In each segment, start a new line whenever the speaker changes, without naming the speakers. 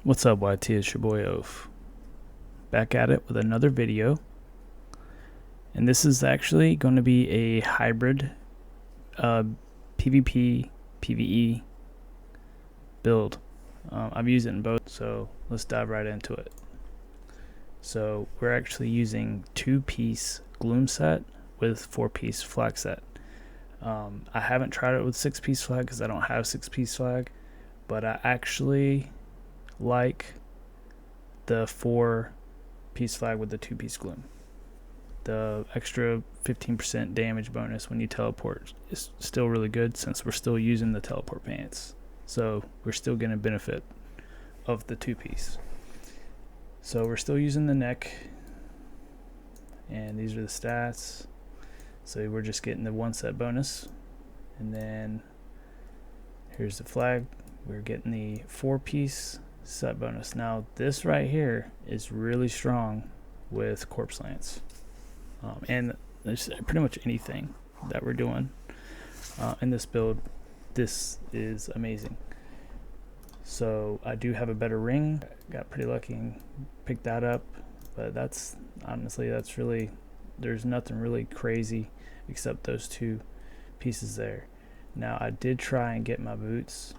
What's up, YT? It's your boy Oaf. Back at it with another video. And this is actually going to be a hybrid PvP, PVE build. I've used it in both, so let's dive right into it. So we're actually using 2-piece gloom set with 4-piece flag set. I haven't tried it with 6-piece flag because I don't have 6-piece flag, but I actually like the 4-piece flag with the 2-piece gloom. The extra 15% damage bonus when you teleport is still really good since we're still using the teleport pants. So we're still going to benefit of the 2-piece. So we're still using the neck, and these are the stats. So we're just getting the 1 set bonus, and then here's the flag. We're getting the 4-piece set bonus. Now this right here is really strong with corpse lance, and there's pretty much anything that we're doing in this build. This is amazing. So I do have a better ring. Got pretty lucky and picked that up, but that's honestly, that's really, there's nothing really crazy except those 2 pieces there. Now I did try and get my boots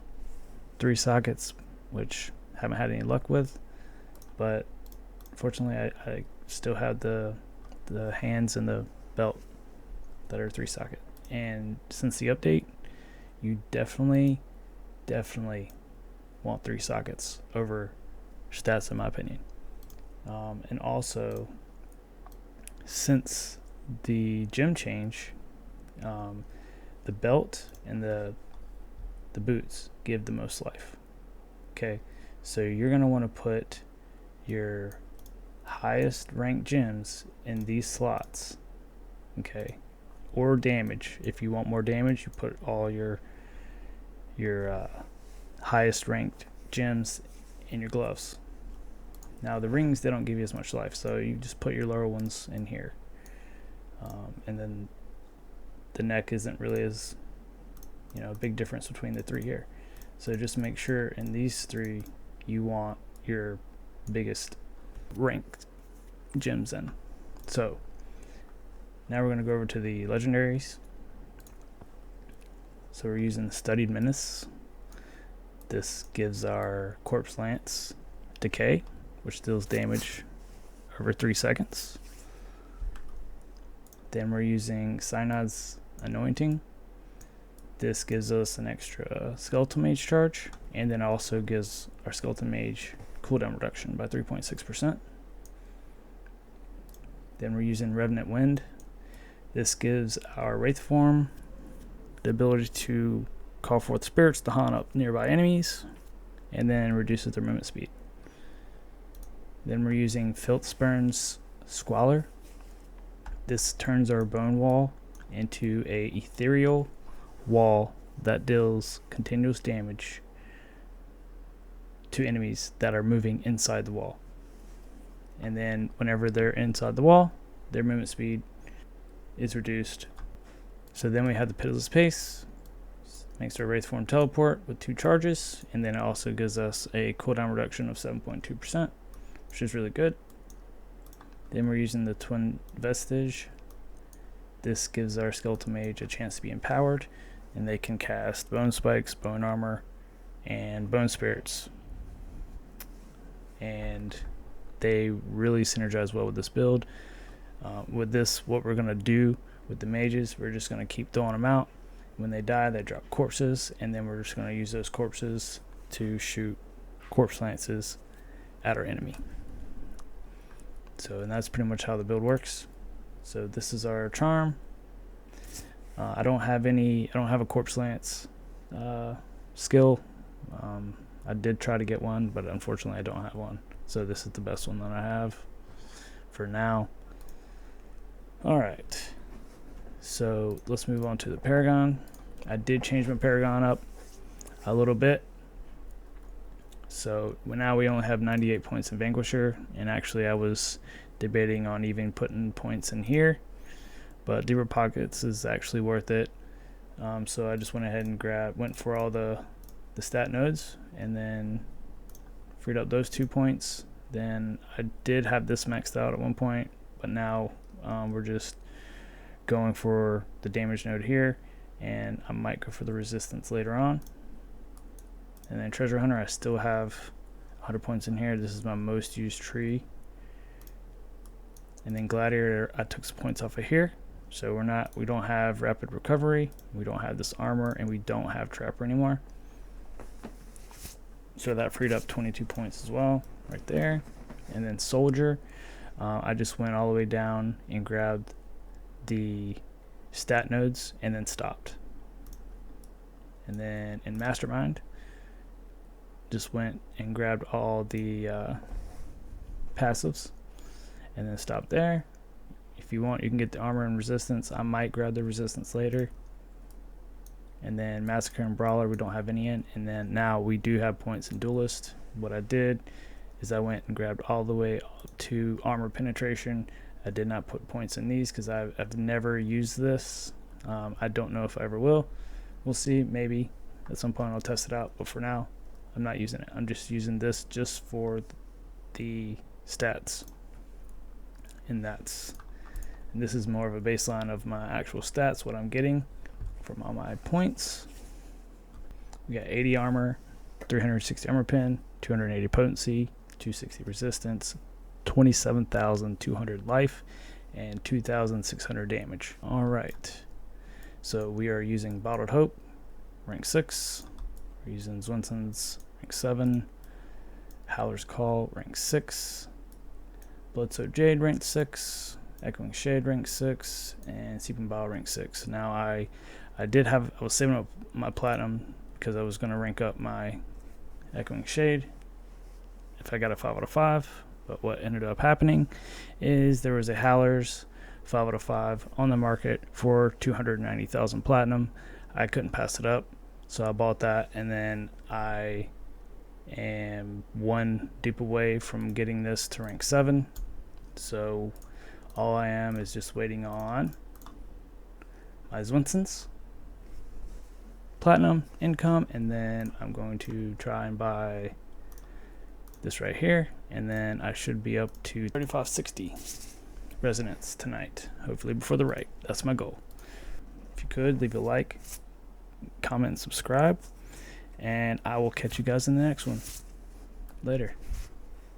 3 sockets, which haven't had any luck with, but fortunately I still have the hands and the belt that are 3 socket. And since the update, you definitely want 3 sockets over stats, in my opinion. And also, since the gem change, the belt and the boots give the most life. Okay, so you're gonna want to put your highest ranked gems in these slots, okay, or damage. If you want more damage, you put all your highest ranked gems in your gloves. Now the rings, they don't give you as much life, so you just put your lower ones in here, and then the neck isn't really as, a big difference between the 3 here. So just make sure in these 3 you want your biggest ranked gems in. So now we're going to go over to the legendaries. So we're using Studied Menace. This gives our Corpse Lance Decay, which deals damage over 3 seconds. Then we're using Synod's Anointing. This gives us an extra Skeletal Mage charge, and then also gives our Skeletal Mage cooldown reduction by 3.6%. Then we're using Revenant Wind. This gives our Wraith form the ability to call forth spirits to haunt up nearby enemies, and then reduces their movement speed. Then we're using Filthspurn's Squalor. This turns our bone wall into a ethereal wall that deals continuous damage to enemies that are moving inside the wall. And then whenever they're inside the wall, their movement speed is reduced. So then we have the Pitiless Pace. Makes our Wraith form teleport with 2 charges, and then it also gives us a cooldown reduction of 7.2%, which is really good. Then we're using the Twin Vestige. This gives our Skeletal Mage a chance to be empowered, and they can cast Bone Spikes, Bone Armor, and Bone Spirits. And they really synergize well with this build. With this, what we're going to do with the mages, we're just going to keep throwing them out. When they die, they drop corpses, and then we're just going to use those corpses to shoot corpse lances at our enemy. So, and that's pretty much how the build works. So this is our charm. I don't have a corpse lance skill. I did try to get one, but unfortunately I don't have one. So this is the best one that I have for now. Alright, so let's move on to the Paragon. I did change my Paragon up a little bit. So now we only have 98 points in Vanquisher, and actually I was debating on even putting points in here, but Deeper Pockets is actually worth it. So I just went ahead and went for all the stat nodes, and then freed up those 2 points. Then I did have this maxed out at one point, but now we're just going for the damage node here, and I might go for the resistance later on. And then treasure hunter, I still have 100 points in here. This is my most used tree. And then gladiator, I took some points off of here, so we don't have rapid recovery, we don't have this armor, and we don't have trapper anymore. So that freed up 22 points as well, right there. And then soldier, I just went all the way down and grabbed the stat nodes and then stopped. And then in mastermind, just went and grabbed all the passives and then stopped there. If you want, you can get the armor and resistance. I might grab the resistance later. And then massacre and brawler, we don't have any in. And then now we do have points in duelist. What I did is I went and grabbed all the way up to armor penetration. I did not put points in these because I've never used this. I don't know if I ever will. We'll see. Maybe at some point I'll test it out, but for now I'm not using it. I'm just using this just for the stats. And this is more of a baseline of my actual stats, what I'm getting from all my points. We got 80 armor, 360 armor pen, 280 potency, 260 resistance, 27,200 life, and 2,600 damage. All right, so we are using Bottled Hope, rank 6. We're using Zwinson's, rank 7. Howler's Call, rank 6. Bloodsoaked Jade, rank 6. Echoing Shade, rank 6. And Seeping Bile, rank 6. Now I was saving up my platinum because I was going to rank up my Echoing Shade if I got a 5 out of 5. But what ended up happening is there was a Howler's 5 out of 5 on the market for 290,000 platinum. I couldn't pass it up, so I bought that, and then I am one dupe away from getting this to rank 7. So all I am is just waiting on my Zwinson's platinum income, and then I'm going to try and buy this right here, and then I should be up to 3560 resonance tonight, hopefully before the right. That's my goal. If you could leave a like, comment, and subscribe, and I will catch you guys in the next one. Later.